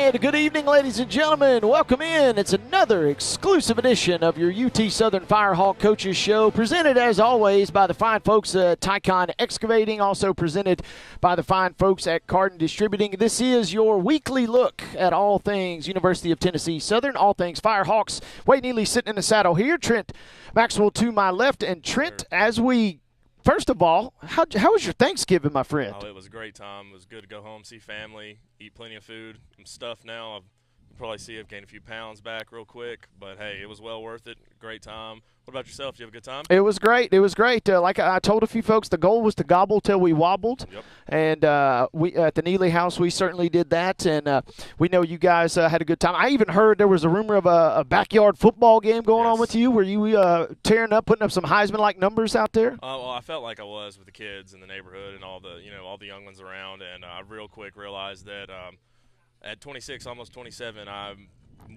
And good evening, ladies and gentlemen. Welcome in. It's another exclusive edition of your UT Southern Firehawk Coaches Show, presented as always by the fine folks at Tycon Excavating, also presented by the fine folks at Carden Distributing. This is your weekly look at all things University of Tennessee Southern, all things Firehawks. Wade Neely sitting in the saddle here. Trent Maxwell to my left. And Trent, first of all, how was your Thanksgiving, my friend? Oh, it was a great time. It was good to go home, see family, eat plenty of food. I'm stuffed now. I'll probably see I've gained a few pounds back real quick. But, hey, it was well worth it. Great time. What about yourself? Did you have a good time? It was great. It was great. Like I told a few folks, the goal was to gobble till we wobbled. Yep. And we at the Neely house, we certainly did that. And we know you guys had a good time. I even heard there was a rumor of a backyard football game going on with you. Were you tearing up, putting up some Heisman-like numbers out there? Well, I felt like I was with the kids in the neighborhood and all the young ones around. And I real quick realized that at 26, almost 27, I'm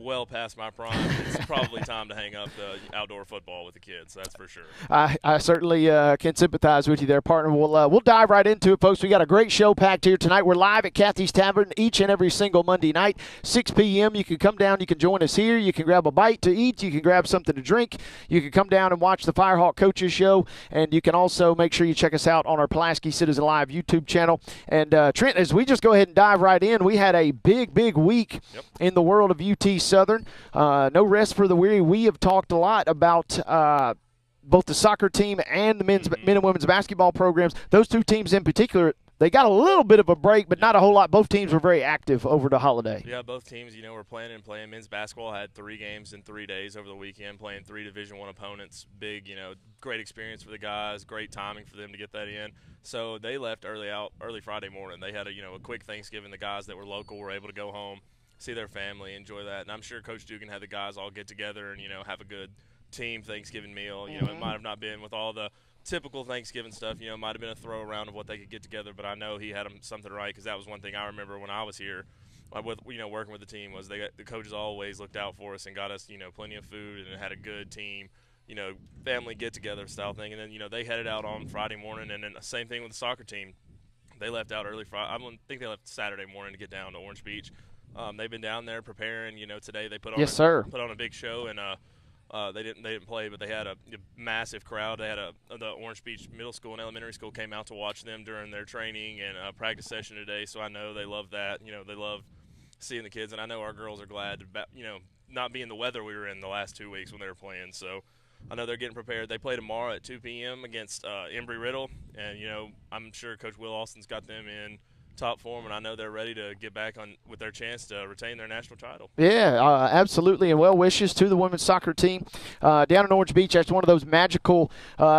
well past my prime. It's probably time to hang up the outdoor football with the kids. That's for sure. I certainly can sympathize with you there, partner. We'll dive right into it, folks. We got a great show packed here tonight. We're live at Kathy's Tavern each and every single Monday night, 6 p.m. You can come down. You can join us here. You can grab a bite to eat. You can grab something to drink. You can come down and watch the Firehawk Coaches Show, and you can also make sure you check us out on our Pulaski Citizen Live YouTube channel. And, Trent, as we just go ahead and dive right in, we had a big week in the world of UT Southern. No rest for the weary. We have talked a lot about both the soccer team and the men and women's basketball programs. Those two teams in particular, they got a little bit of a break, but not a whole lot. Both teams were very active over the holiday. Yeah, both teams, were playing. Men's basketball had 3 games in 3 days over the weekend, playing 3 Division I opponents. Big, great experience for the guys, great timing for them to get that in. So they left early Friday morning. They had a quick Thanksgiving. The guys that were local were able to go home, see their family, enjoy that. And I'm sure Coach Dugan had the guys all get together and, have a good team Thanksgiving meal. It might have not been with all the typical Thanksgiving stuff. It might have been a throw around of what they could get together. But I know he had them something right, because that was one thing I remember when I was here with working with the team, was the coaches always looked out for us and got us plenty of food, and had a good team family get-together style thing. And then they headed out on Friday morning, and then the same thing with the soccer team. They left out early Friday. I think they left Saturday morning to get down to Orange Beach. They've been down there preparing. Today they put on a big show, and they didn't play, but they had a massive crowd. They had the Orange Beach Middle School and Elementary School came out to watch them during their training and practice session today. So I know they love that. They love seeing the kids, and I know our girls are glad to not be in the weather we were in the last 2 weeks when they were playing. So I know they're getting prepared. They play tomorrow at 2 p.m. against Embry-Riddle, and I'm sure Coach Will Austin's got them in top form, and I know they're ready to get back on with their chance to retain their national title. Yeah, absolutely, and well wishes to the women's soccer team down in Orange Beach. That's one of those magical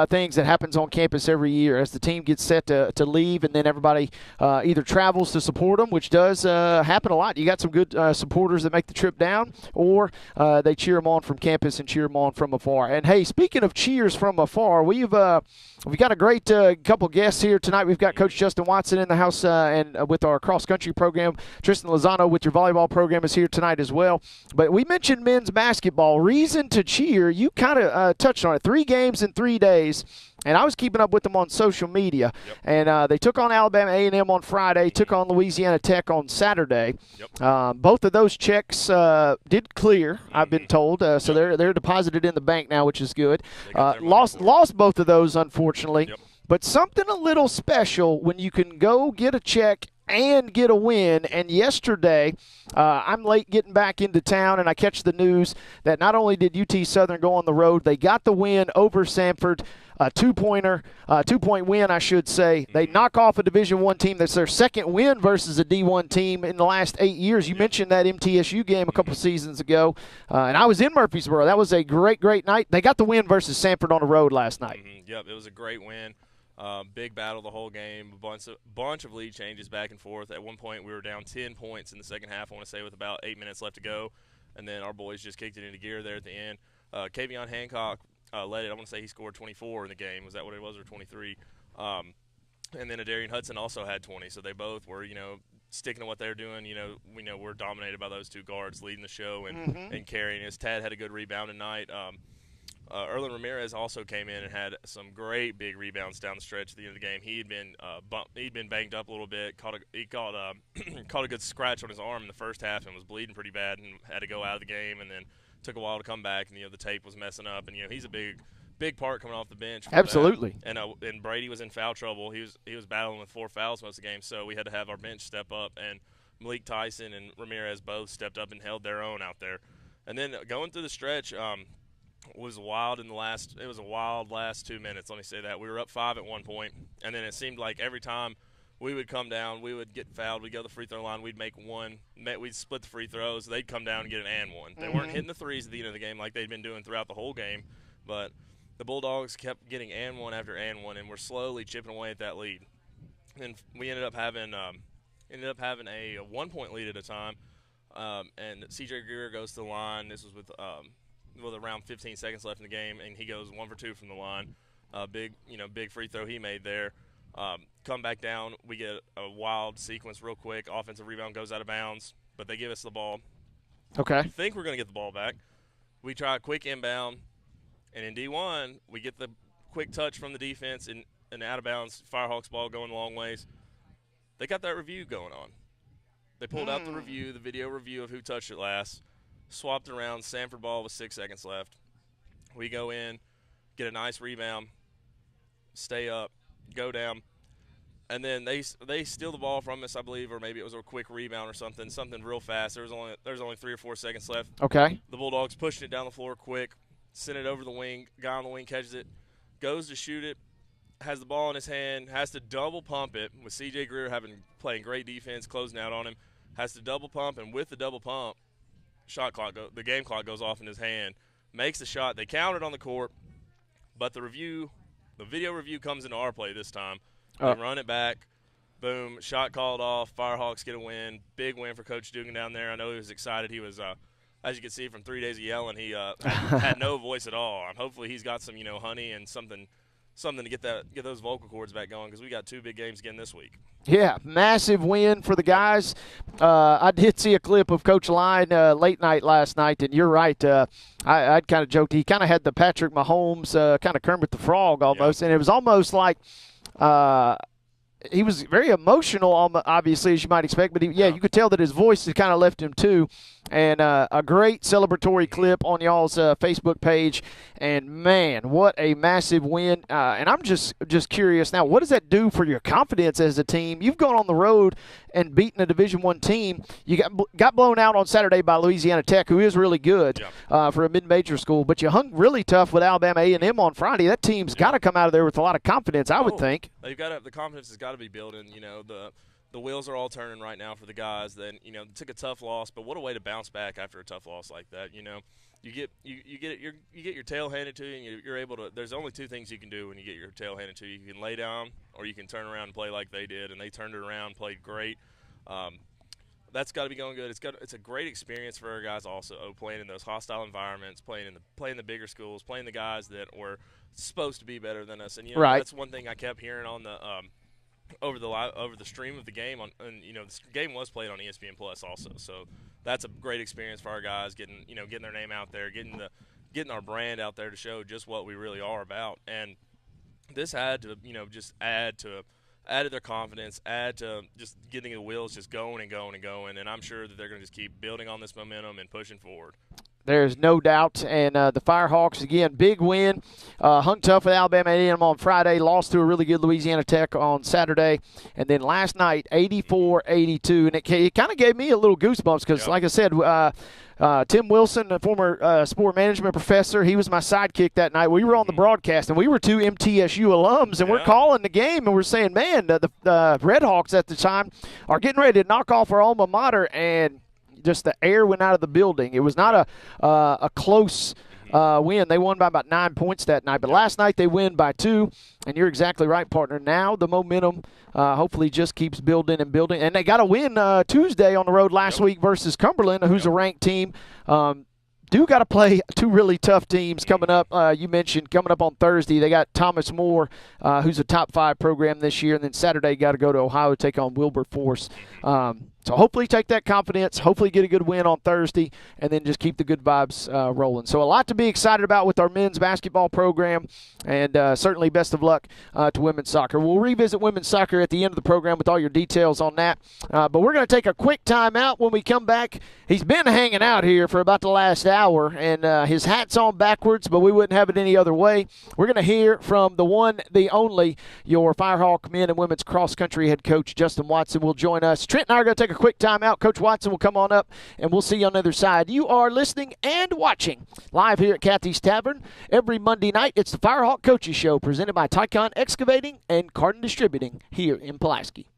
things that happens on campus every year as the team gets set to leave, and then everybody either travels to support them, which does happen a lot. You got some good supporters that make the trip down, or they cheer them on from campus and cheer them on from afar. And hey, speaking of cheers from afar, we've got a great couple guests here tonight. We've got Coach Justin Watson in the house, and with our cross-country program. Tristan Lozano with your volleyball program is here tonight as well. But we mentioned men's basketball. Reason to cheer, you kind of touched on it. 3 games in 3 days, and I was keeping up with them on social media. And they took on Alabama A&M on Friday, took on Louisiana Tech on Saturday. Both of those checks did clear, I've been told. So they're deposited in the bank now, which is good. Lost both of those, unfortunately. But something a little special when you can go get a check and get a win. And yesterday, I'm late getting back into town, and I catch the news that not only did UT Southern go on the road, they got the win over Samford, a two-point win, I should say. They knock off a Division I team. That's their second win versus a D1 team in the last 8 years. You mentioned that MTSU game a couple seasons ago, and I was in Murfreesboro. That was a great night. They got the win versus Samford on the road last night. Yep, it was a great win. Big battle the whole game, a bunch of lead changes back and forth. At one point, we were down 10 points in the second half, I want to say, with about 8 minutes left to go. And then our boys just kicked it into gear there at the end. Kavion Hancock led it. I want to say he scored 24 in the game. Was that what it was, or 23? And then Adarian Hudson also had 20. So they both were, sticking to what they're doing. We know we're dominated by those two guards leading the show and carrying us. Tad had a good rebound tonight. Erlen Ramirez also came in and had some great big rebounds down the stretch at the end of the game. He'd been banged up a little bit. He caught caught a good scratch on his arm in the first half and was bleeding pretty bad and had to go out of the game. And then took a while to come back. And the tape was messing up. And he's a big part coming off the bench. Absolutely. And Brady was in foul trouble. He was battling with 4 fouls most of the game. So we had to have our bench step up. And Malik Tyson and Ramirez both stepped up and held their own out there. And then going through the stretch. Was wild it was a wild last 2 minutes, let me say that. We were up 5 at one point, and then it seemed like every time we would come down, we would get fouled, we'd go to the free throw line, we'd split the free throws, they'd come down and get an and one. They weren't hitting the threes at the end of the game like they'd been doing throughout the whole game, but the Bulldogs kept getting and one after and one, and we're slowly chipping away at that lead. And we ended up having a 1 point lead at a time, and CJ Greer goes to the line. This was with around 15 seconds left in the game, and he goes 1 for 2 from the line. Big free throw he made there. Come back down, we get a wild sequence real quick. Offensive rebound goes out of bounds, but they give us the ball. Okay. I think we're going to get the ball back. We try a quick inbound, and in D1, we get the quick touch from the defense and out of bounds. Firehawks ball going a long ways. They got that review going on. They pulled out the video review of who touched it last. Swapped around, Sanford ball with 6 seconds left. We go in, get a nice rebound, stay up, go down, and then they steal the ball from us, I believe, or maybe it was a quick rebound or something real fast. There was only 3 or 4 seconds left. Okay. The Bulldogs pushing it down the floor quick, send it over the wing. Guy on the wing catches it, goes to shoot it, has the ball in his hand, has to double pump it with C.J. Greer playing great defense, closing out on him, has to double pump, and with the double pump, the game clock goes off in his hand, makes the shot. They count it on the court, but the video review comes into our play this time. They run it back, boom, shot called off. Firehawks get a win. Big win for Coach Dugan down there. I know he was excited. He was, as you can see from 3 days of yelling, he had no voice at all. Hopefully he's got some, honey and something to get those vocal cords back going, because we got 2 big games again this week. Yeah, massive win for the guys. I did see a clip of Coach Line late night last night, and you're right. I'd kind of joked. He kind of had the Patrick Mahomes kind of Kermit the Frog almost, and it was almost like he was very emotional, obviously, as you might expect. But, you could tell that his voice had kind of left him too. And a great celebratory clip on y'all's Facebook page. And, man, what a massive win. And I'm just curious now, what does that do for your confidence as a team? You've gone on the road and beaten a Division I team. You got blown out on Saturday by Louisiana Tech, who is really good for a mid-major school. But you hung really tough with Alabama A&M on Friday. That team's got to come out of there with a lot of confidence, I would think. They've got the confidence has got to be building. The wheels are all turning right now for the guys. Then took a tough loss, but what a way to bounce back after a tough loss like that. You get your tail handed to you, and you're able to. There's only 2 things you can do when you get your tail handed to you. You can lay down, or you can turn around and play like they did, and they turned it around, played great. That's got to be going good. It's a great experience for our guys also, playing in those hostile environments, playing the bigger schools, playing the guys that were supposed to be better than us. And that's one thing I kept hearing on the over the stream of the game and the game was played on ESPN Plus also. So that's a great experience for our guys, getting their name out there, getting our brand out there to show just what we really are about. And this had to just add to their confidence, add to just getting the wheels just going and going and going. And I'm sure that they're going to just keep building on this momentum and pushing forward. There's no doubt. And the Firehawks, again, big win. Hung tough with Alabama A&M on Friday. Lost to a really good Louisiana Tech on Saturday. And then last night, 84-82. And it kind of gave me a little goosebumps because, like I said, Tim Wilson, a former sport management professor, he was my sidekick that night. We were on the broadcast, and we were 2 MTSU alums, and we're calling the game, and we're saying, man, the Redhawks at the time are getting ready to knock off our alma mater, and just the air went out of the building. It was not a close win. They won by about 9 points that night. But last night they win by 2, and you're exactly right, partner. Now the momentum hopefully just keeps building and building. And they got a win Tuesday on the road last week versus Cumberland, who's a ranked team. Do got to play 2 really tough teams coming up. You mentioned coming up on Thursday. They got Thomas More, who's a top 5 program this year. And then Saturday got to go to Ohio to take on Wilberforce. So hopefully take that confidence, hopefully get a good win on Thursday, and then just keep the good vibes rolling. So a lot to be excited about with our men's basketball program, and certainly best of luck to women's soccer. We'll revisit women's soccer at the end of the program with all your details on that. But we're going to take a quick time out. When we come back, he's been hanging out here for about the last hour, and his hat's on backwards, but we wouldn't have it any other way. We're going to hear from the one, the only, your Firehawk men and women's cross-country head coach, Justin Watson, will join us. Trent and I are going to take a quick time out. Coach Watson will come on up, and we'll see you on the other side. You are listening and watching live here at Kathy's Tavern every Monday night. It's the Firehawk Coaches Show presented by Tycon Excavating and Carton Distributing here in Pulaski.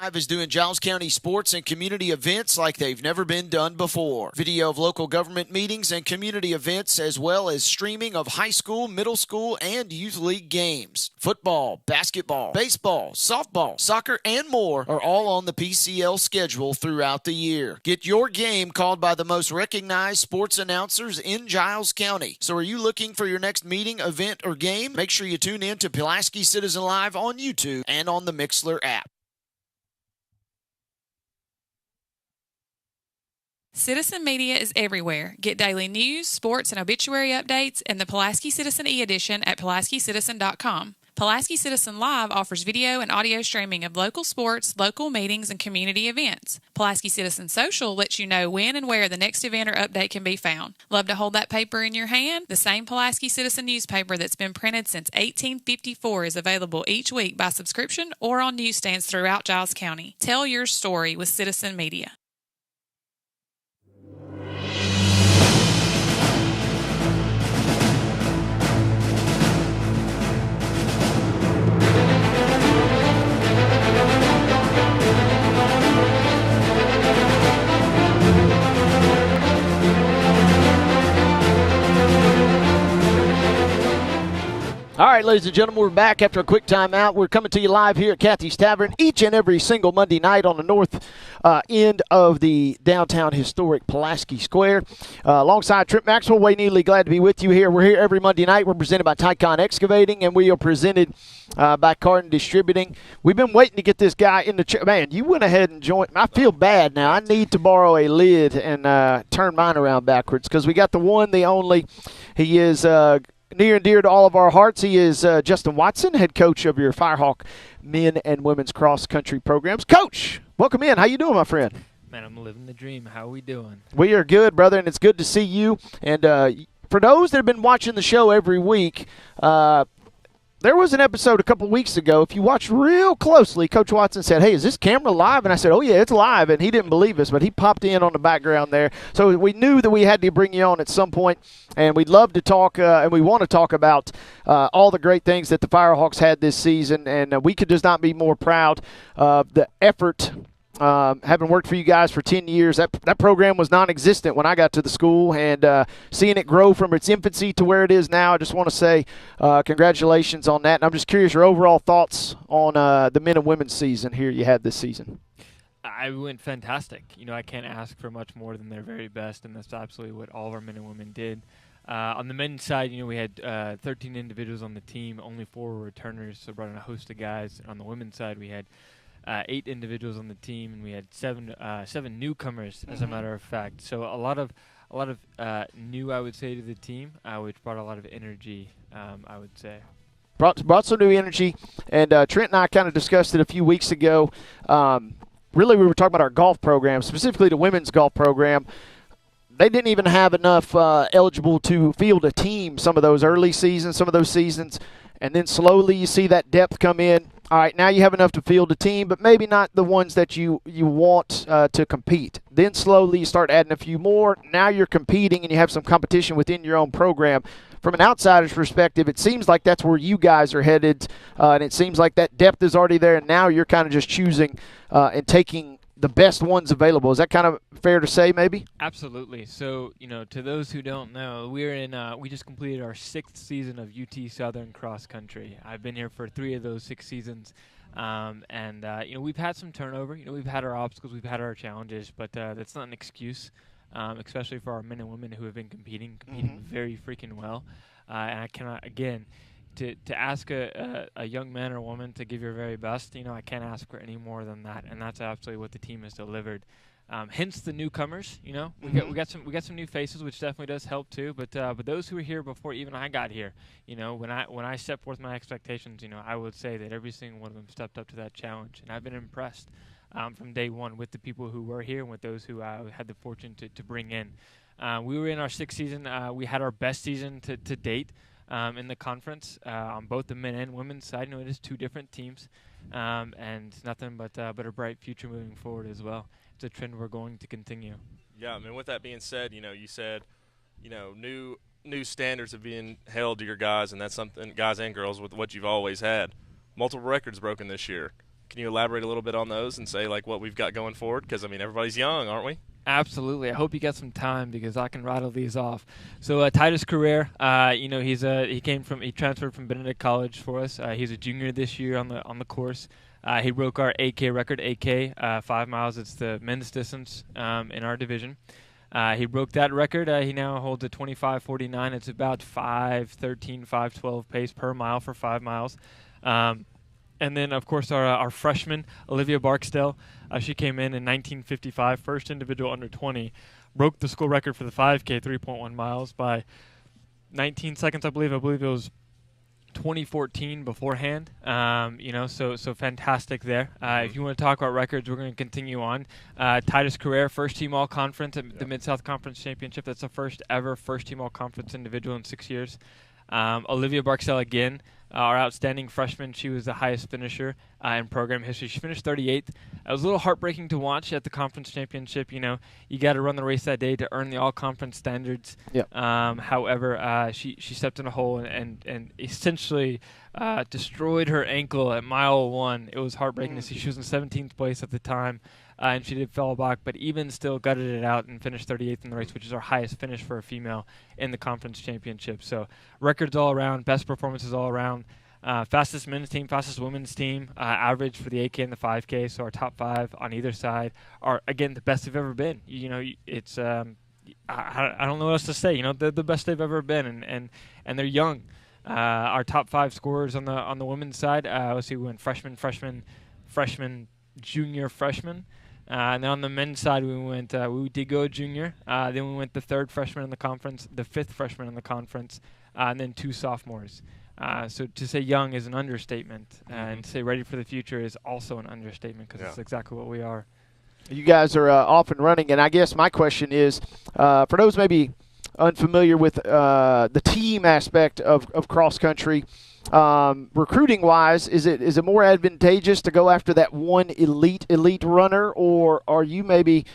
Live is doing Giles County sports and community events like they've never been done before. Video of local government meetings and community events, as well as streaming of high school, middle school, and youth league games. Football, basketball, baseball, softball, soccer, and more are all on the PCL schedule throughout the year. Get your game called by the most recognized sports announcers in Giles County. So are you looking for your next meeting, event, or game? Make sure you tune in to Pulaski Citizen Live on YouTube and on the Mixler app. Citizen Media is everywhere. Get daily news, sports, and obituary updates in the Pulaski Citizen e-edition at PulaskiCitizen.com. Pulaski Citizen Live offers video and audio streaming of local sports, local meetings, and community events. Pulaski Citizen Social lets you know when and where the next event or update can be found. Love to hold that paper in your hand? The same Pulaski Citizen newspaper that's been printed since 1854 is available each week by subscription or on newsstands throughout Giles County. Tell your story with Citizen Media. All right, ladies and gentlemen, we're back after a quick time out. We're coming to you live here at Kathy's Tavern each and every single Monday night on the north end of the downtown historic Pulaski Square. Alongside Trent Maxwell, Wayne Neely, glad to be with you here. We're here every Monday night. We're presented by Tycon Excavating, and we are presented by Carton Distributing. We've been waiting to get this guy in the chair. Man, you went ahead and joined. I feel bad now. I need to borrow a lid and turn mine around backwards because we got the one, the only. He is near and dear to all of our hearts. He is Justin Watson, head coach of your Firehawk men and women's cross-country programs. Coach, welcome in. How you doing, my friend? Man, I'm living the dream. How are we doing? We are good, brother, and it's good to see you. And for those that have been watching the show every week, there was an episode a couple weeks ago. If you watch real closely, Coach Watson said, "Hey, is this camera live?" And I said, "Oh, yeah, it's live." And he didn't believe us, but he popped in on the background there. So we knew that we had to bring you on at some point, and we'd love to talk, and we want to talk about all the great things that the Firehawks had this season, and we could just not be more proud of the effort. Having worked for you guys for 10 years, that program was non-existent when I got to the school, and seeing it grow from its infancy to where it is now, I just want to say congratulations on that. And I'm just curious your overall thoughts on the men and women's season here you had this season. I went fantastic. You know, I can't ask for much more than their very best, and that's absolutely what all of our men and women did. On the men's side, you know, we had 13 individuals on the team, only 4 were returners, so brought in a host of guys. On the women's side, we had 8 individuals on the team, and we had 7 newcomers, as a matter of fact. So a lot of new, I would say, to the team, which brought a lot of energy, I would say. Brought some new energy, and Trent and I kind of discussed it a few weeks ago. Really, we were talking about our golf program, specifically the women's golf program. They didn't even have enough eligible to field a team some of those early seasons, some of those seasons, and then slowly you see that depth come in. All right, now you have enough to field a team, but maybe not the ones that you want to compete. Then slowly you start adding a few more. Now you're competing and you have some competition within your own program. From an outsider's perspective, it seems like that's where you guys are headed, and it seems like that depth is already there, and now you're kind of just choosing and taking the best ones available. Is that kind of fair to say, maybe? Absolutely. So, you know, to those who don't know, we just completed our 6th season of UT Southern Cross Country. I've been here for 3 of those 6 seasons, and you know, we've had some turnover. You know, we've had our obstacles, we've had our challenges, but that's not an excuse, especially for our men and women who have been competing very freaking well. And I cannot, again, to ask a young man or woman to give your very best, I can't ask for any more than that, and that's absolutely what the team has delivered. Hence the newcomers, we got some new faces, which definitely does help too. But those who were here before even I got here, when I set forth my expectations, I would say that every single one of them stepped up to that challenge, and I've been impressed from day one with the people who were here and with those who I had the fortune to bring in. We were in our 6th season. We had our best season to date in the conference on both the men and women's side. It is 2 different teams, and nothing but a bright future moving forward as well. It's a trend we're going to continue. Yeah, I mean, with that being said, you said, new standards of being held to your guys, and that's something, guys and girls, with what you've always had. Multiple records broken this year. Can you elaborate a little bit on those and say, what we've got going forward? Because, everybody's young, aren't we? Absolutely. I hope you get some time because I can rattle these off. So Titus Carrere, he transferred from Benedict College for us. He's a junior this year on the course. He broke our 8K record. 8K, 5 miles. It's the men's distance in our division. He broke that record. He now holds a 25:49. It's about 5:13, 5:12 pace per mile for 5 miles. And then, of course, our freshman, Olivia Barksdale, she came in 1955, first individual under 20, broke the school record for the 5K, 3.1 miles by 19 seconds, I believe. I believe it was 2014 beforehand. So fantastic there. If you want to talk about records, we're going to continue on. Titus Carrere, first team all conference at the Mid-South Conference Championship. That's the first ever first team all conference individual in 6 years. Olivia Barksdale again, our outstanding freshman. She was the highest finisher in program history. She finished 38th. It was a little heartbreaking to watch at the conference championship. You got to run the race that day to earn the all-conference standards. Yep. However, she stepped in a hole and essentially destroyed her ankle at mile 1. It was heartbreaking to see. She was in 17th place at the time. And she did fall back, but even still gutted it out and finished 38th in the race, which is our highest finish for a female in the conference championship. So records all around, best performances all around. Fastest men's team, fastest women's team, average for the 8K and the 5K. So our top 5 on either side are, again, the best they've ever been. It's I don't know what else to say. They're the best they've ever been, and they're young. Our top 5 scorers on the women's side. Let's see, we went freshman, junior, freshman. And then on the men's side, we did go junior. Then we went the 3rd freshman in the conference, the 5th freshman in the conference, and then 2 sophomores. So to say young is an understatement, and to say ready for the future is also an understatement because it's exactly what we are. You guys are off and running, and I guess my question is, for those maybe unfamiliar with the team aspect of cross country, recruiting wise, is it more advantageous to go after that one elite runner, or are you maybe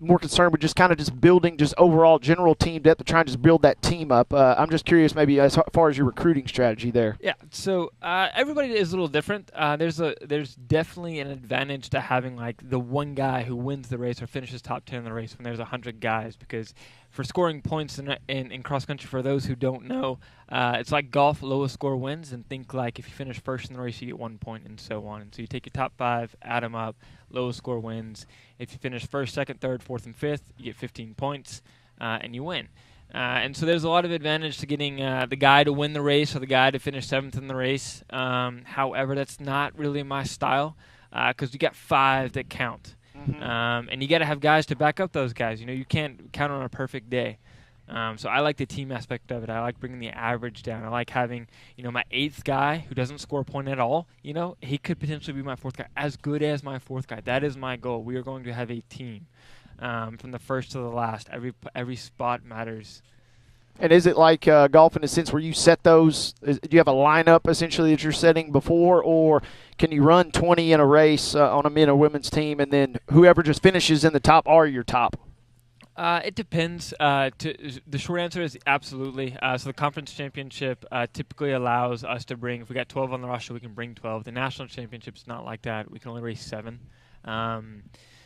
more concerned with just building just overall general team depth to try and just build that team up? I'm just curious maybe as far as your recruiting strategy there. Yeah, so everybody is a little different. There's definitely an advantage to having the one guy who wins the race or finishes top 10 in the race when there's 100 guys, because for scoring points in cross country, for those who don't know, it's like golf, lowest score wins, and think if you finish first in the race, you get 1 point, and so on. And so you take your top 5, add them up, lowest score wins. If you finish first, second, third, fourth, and fifth, you get 15 points, and you win. And so there's a lot of advantage to getting the guy to win the race or the guy to finish 7th in the race. However, that's not really my style because you got 5 that count. And you got to have guys to back up those guys. You can't count on a perfect day. So I like the team aspect of it. I like bringing the average down. I like having, my 8th guy who doesn't score a point at all. He could potentially be my 4th guy, as good as my 4th guy. That is my goal. We are going to have a team from the first to the last. Every spot matters. And is it like golf in a sense where you set those? Do you have a lineup essentially that you're setting before, or can you run 20 in a race on a men or women's team, and then whoever just finishes in the top are your top? It depends. The short answer is absolutely. So the conference championship typically allows us to bring, if we got 12 on the roster, we can bring 12. The national championship's not like that. We can only race 7.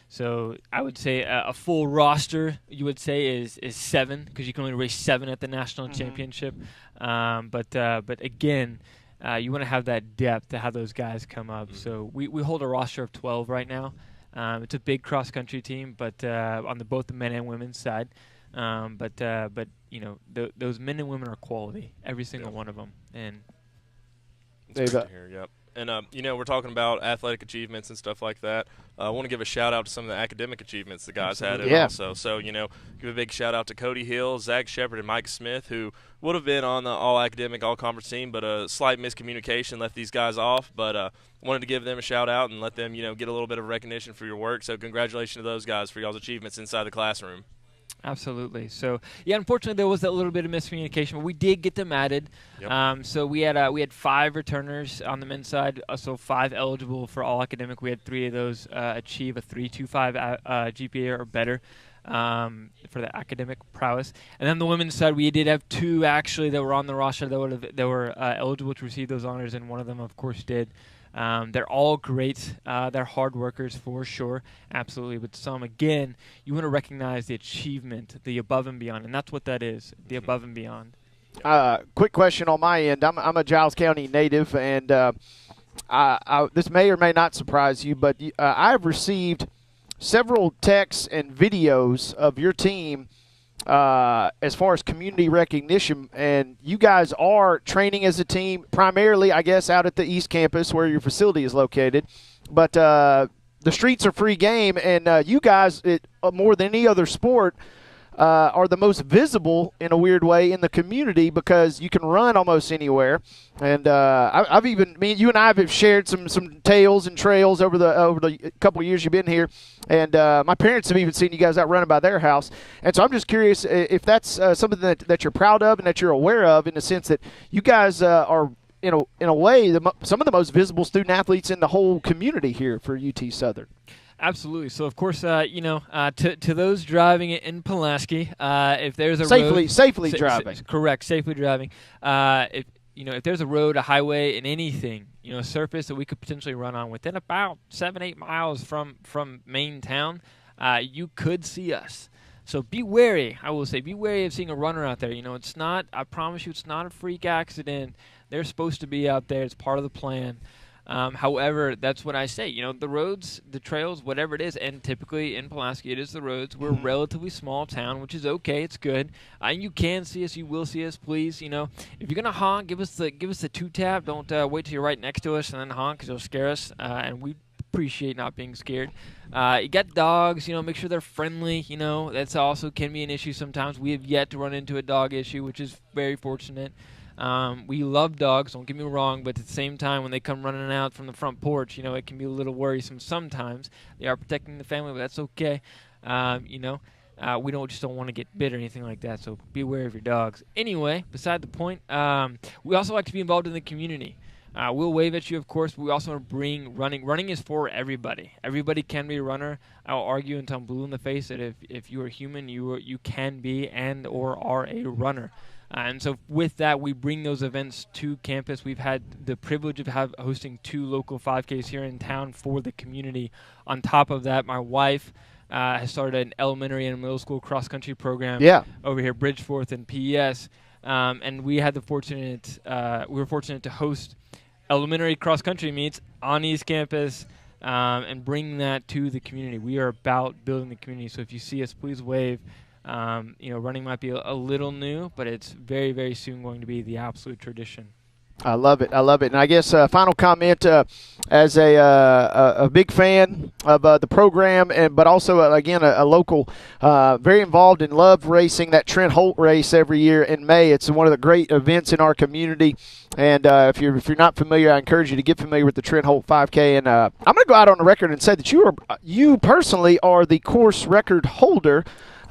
So I would say a full roster, you would say, is 7 because you can only race 7 at the national championship. But again, you want to have that depth to have those guys come up. So we hold a roster of 12 right now. It's a big cross-country team, but on both the men and women's side. But those men and women are quality, every single one of them. And it's great to hear, yep. And, we're talking about athletic achievements and stuff like that. I want to give a shout-out to some of the academic achievements the guys had also. So, give a big shout-out to Cody Hill, Zach Shepard, and Mike Smith, who would have been on the all-academic, all-conference team, but a slight miscommunication left these guys off. But wanted to give them a shout-out and let them, get a little bit of recognition for your work. So congratulations to those guys for y'all's achievements inside the classroom. Absolutely. So, unfortunately, there was that little bit of miscommunication, but we did get them added. Yep. So we had 5 returners on the men's side, so 5 eligible for all academic. We had 3 of those achieve a 3.25 GPA or better for the academic prowess. And then the women's side, we did have 2 actually that were on the roster that were eligible to receive those honors, and one of them, of course, did. They're all great. They're hard workers for sure, absolutely. But some, again, you want to recognize the achievement, the above and beyond, and that's what that is, the above and beyond. Quick question on my end. I'm a Giles County native, and this may or may not surprise you, but I've received several texts and videos of your team as far as community recognition, and you guys are training as a team primarily, I guess, out at the East Campus where your facility is located. But the streets are free game, and you guys, more than any other sport, are the most visible in a weird way in the community because you can run almost anywhere. And you and I have shared some tales and trails over the couple of years you've been here. And my parents have even seen you guys out running by their house. And so I'm just curious if that's something that you're proud of and that you're aware of, in the sense that you guys are, in a way, some of the most visible student athletes in the whole community here for UT Southern. Absolutely. So, of course, to those driving in Pulaski, if there's a safely driving. Correct, safely driving. If there's a road, a highway, and anything, a surface that we could potentially run on within about 7-8 miles from main town, you could see us. So be wary. I will say, be wary of seeing a runner out there. It's not. I promise you, it's not a freak accident. They're supposed to be out there. It's part of the plan. However, that's what I say. The roads, the trails, whatever it is, and typically in Pulaski it is the roads. We're a relatively small town, which is okay. It's good. You can see us. You will see us. Please, if you're gonna honk, give us the 2-tap. Don't wait till you're right next to us and then honk, because it'll scare us. And we appreciate not being scared. You got dogs. Make sure they're friendly. That's also can be an issue sometimes. We have yet to run into a dog issue, which is very fortunate. We love dogs, don't get me wrong, but at the same time, when they come running out from the front porch, it can be a little worrisome sometimes. They are protecting the family, but that's okay. We don't want to get bit or anything like that, so be aware of your dogs. Anyway, beside the point, we also like to be involved in the community. We'll wave at you, of course, but we also want to bring running. Running is for everybody. Everybody can be a runner. I'll argue until I'm blue in the face that if you are human, you can be and or are a runner. And so with that, we bring those events to campus. We've had the privilege of hosting 2 local 5Ks here in town for the community. On top of that, my wife has started an elementary and middle school cross-country program over here, Bridgeforth and PES. And we were fortunate to host elementary cross-country meets on East Campus and bring that to the community. We are about building the community, so if you see us, please wave. Running might be a little new, but it's very, very soon going to be the absolute tradition. I love it. And I guess final comment as a big fan of the program, but also, again, a local, very involved and love racing, that Trent Holt race every year in May. It's one of the great events in our community. And if you're not familiar, I encourage you to get familiar with the Trent Holt 5K. And I'm going to go out on the record and say that you personally are the course record holder.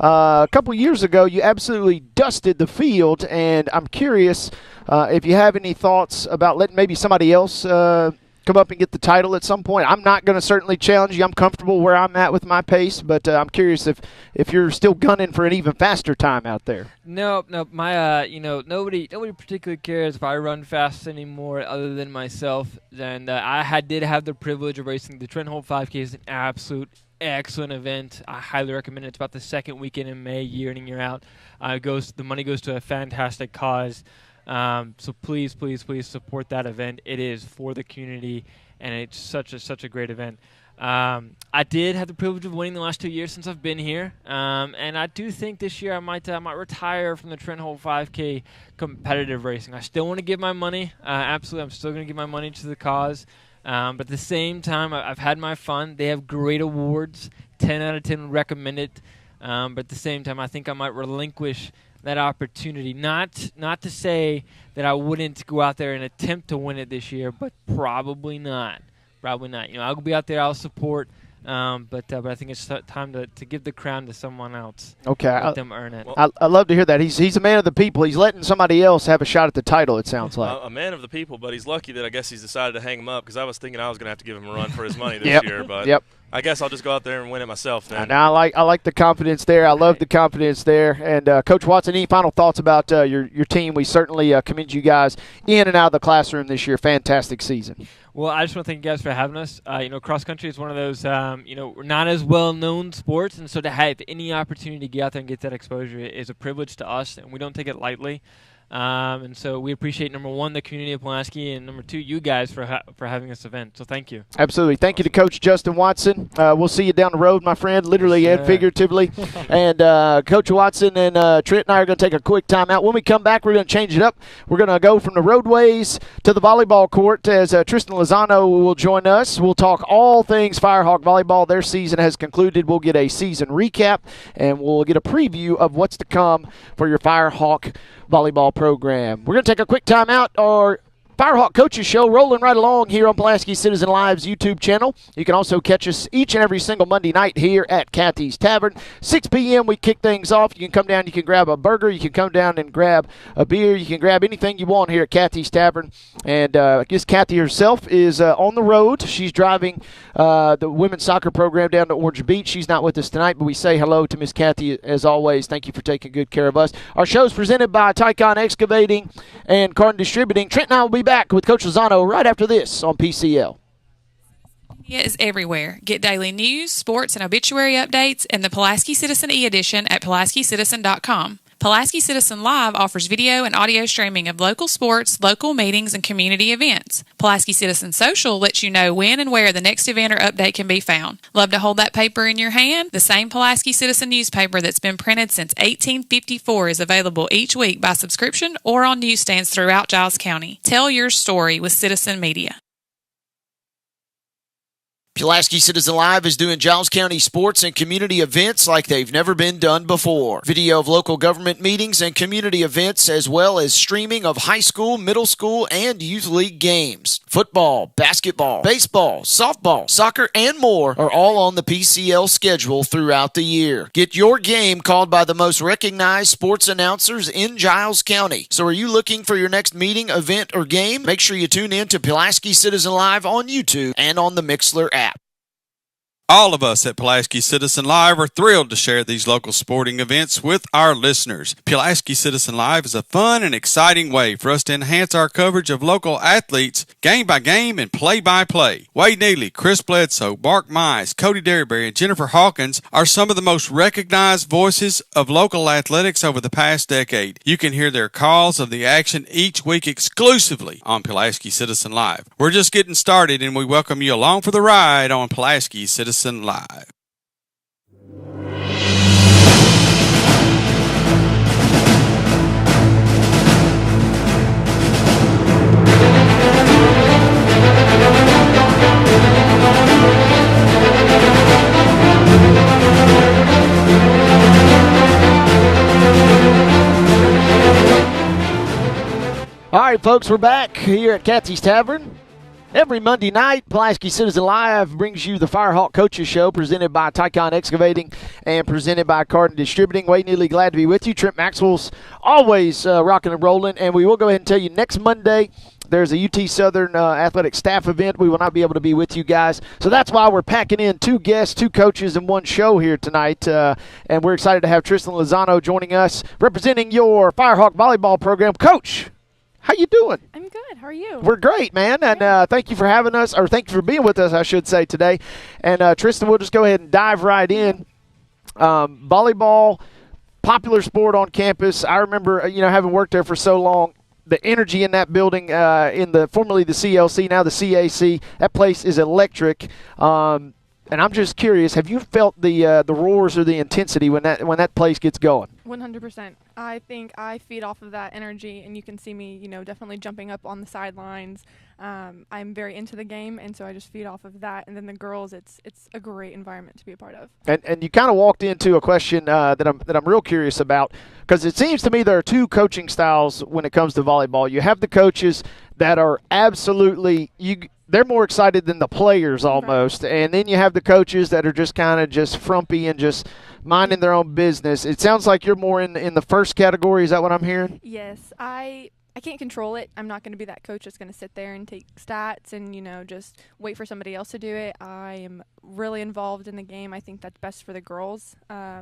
A couple years ago, you absolutely dusted the field, and I'm curious if you have any thoughts about letting maybe somebody else come up and get the title at some point. I'm not going to certainly challenge you. I'm comfortable where I'm at with my pace, but I'm curious if you're still gunning for an even faster time out there. No, my nobody particularly cares if I run fast anymore other than myself. And I did have the privilege of racing the Trent Holt 5K. Is an absolute excellent event. I highly recommend it. It's about the second weekend in May, year in and year out. The money goes to a fantastic cause. So please, please, please support that event. It is for the community, and it's such a great event. I did have the privilege of winning the last 2 years since I've been here, and I do think this year I might retire from the Trent Holt 5K competitive racing. I still want to give my money. Absolutely, I'm still going to give my money to the cause. But at the same time, I've had my fun. They have great awards. 10 out of 10 would recommend it. But at the same time, I think I might relinquish that opportunity. Not to say that I wouldn't go out there and attempt to win it this year, but probably not. Probably not. I'll be out there. I'll support. But I think it's time to give the crown to someone else. Okay. Let them earn it. I love to hear that. He's a man of the people. He's letting somebody else have a shot at the title, it sounds like. A man of the people, but he's lucky that I guess he's decided to hang him up, because I was thinking I was going to have to give him a run for his money this year. But I guess I'll just go out there and win it myself then. Now I like the confidence there. I love the confidence there. And Coach Watson, any final thoughts about your team? We certainly commend you guys in and out of the classroom this year. Fantastic season. Well, I just want to thank you guys for having us. Cross country is one of those, not as well-known sports, and so to have any opportunity to get out there and get that exposure is a privilege to us, and we don't take it lightly. And so we appreciate, number one, the community of Pulaski, and number two, you guys for having this event. So thank you. Absolutely. Thank you to Coach Justin Watson. We'll see you down the road, my friend, literally and figuratively. And Coach Watson and Trent and I are going to take a quick timeout. When we come back, we're going to change it up. We're going to go from the roadways to the volleyball court as Tristan Lozano will join us. We'll talk all things Firehawk volleyball. Their season has concluded. We'll get a season recap, and we'll get a preview of what's to come for your Firehawk volleyball program. We're going to take a quick timeout. Our Firehawk Coaches Show rolling right along here on Pulaski Citizen Live's YouTube channel. You can also catch us each and every single Monday night here at Kathy's Tavern. 6 p.m. we kick things off. You can come down, you can grab a burger, you can come down and grab a beer, you can grab anything you want here at Kathy's Tavern. And I guess Kathy herself is on the road. She's driving the women's soccer program down to Orange Beach. She's not with us tonight, but we say hello to Miss Kathy as always. Thank you for taking good care of us. Our show is presented by Tycon Excavating and Carton Distributing. Trent and I will be back with Coach Lozano right after this on PCL. Media is everywhere. Get daily news, sports, and obituary updates in the Pulaski Citizen e-edition at PulaskiCitizen.com. Pulaski Citizen Live offers video and audio streaming of local sports, local meetings, and community events. Pulaski Citizen Social lets you know when and where the next event or update can be found. Love to hold that paper in your hand? The same Pulaski Citizen newspaper that's been printed since 1854 is available each week by subscription or on newsstands throughout Giles County. Tell your story with Citizen Media. Pulaski Citizen Live is doing Giles County sports and community events like they've never been done before. Video of local government meetings and community events, as well as streaming of high school, middle school, and youth league games. Football, basketball, baseball, softball, soccer, and more are all on the PCL schedule throughout the year. Get your game called by the most recognized sports announcers in Giles County. So are you looking for your next meeting, event, or game? Make sure you tune in to Pulaski Citizen Live on YouTube and on the Mixler app. All of us at Pulaski Citizen Live are thrilled to share these local sporting events with our listeners. Pulaski Citizen Live is a fun and exciting way for us to enhance our coverage of local athletes game by game and play by play. Wade Neely, Chris Bledsoe, Mark Mize, Cody Derryberry, and Jennifer Hawkins are some of the most recognized voices of local athletics over the past decade. You can hear their calls of the action each week exclusively on Pulaski Citizen Live. We're just getting started, and we welcome you along for the ride on Pulaski Citizen Live. All right, folks, we're back here at Kathy's Tavern. Every Monday night, Pulaski Citizen Live brings you the Firehawk Coaches Show, presented by Tycon Excavating and presented by Carton Distributing. Wade Neely, glad to be with you. Trent Maxwell's always rocking and rolling, and we will go ahead and tell you next Monday there's a UT Southern athletic staff event. We will not be able to be with you guys, so that's why we're packing in two guests, two coaches, in one show here tonight, and we're excited to have Tristan Lozano joining us, representing your Firehawk volleyball program. Coach, how you doing? I'm good. How are you? We're great, man, and thank you for having us, or thank you for being with us, I should say, today. And Tristan, we'll just go ahead and dive right in. Volleyball, popular sport on campus. I remember, having worked there for so long, the energy in that building, in the formerly the CLC, now the CAC, that place is electric. And I'm just curious, have you felt the roars or the intensity when that place gets going? 100%. I think I feed off of that energy, and you can see me, definitely jumping up on the sidelines. I'm very into the game, and so I just feed off of that. And then the girls, it's a great environment to be a part of. And you kind of walked into a question that I'm real curious about, because it seems to me there are two coaching styles when it comes to volleyball. You have the coaches that are absolutely they're more excited than the players almost, right. And then you have the coaches that are just kind of just frumpy and just minding their own business. It sounds like you're more in the first category. Is that what I'm hearing? Yes, I can't control it. I'm not going to be that coach that's going to sit there and take stats and, just wait for somebody else to do it. I am really involved in the game. I think that's best for the girls,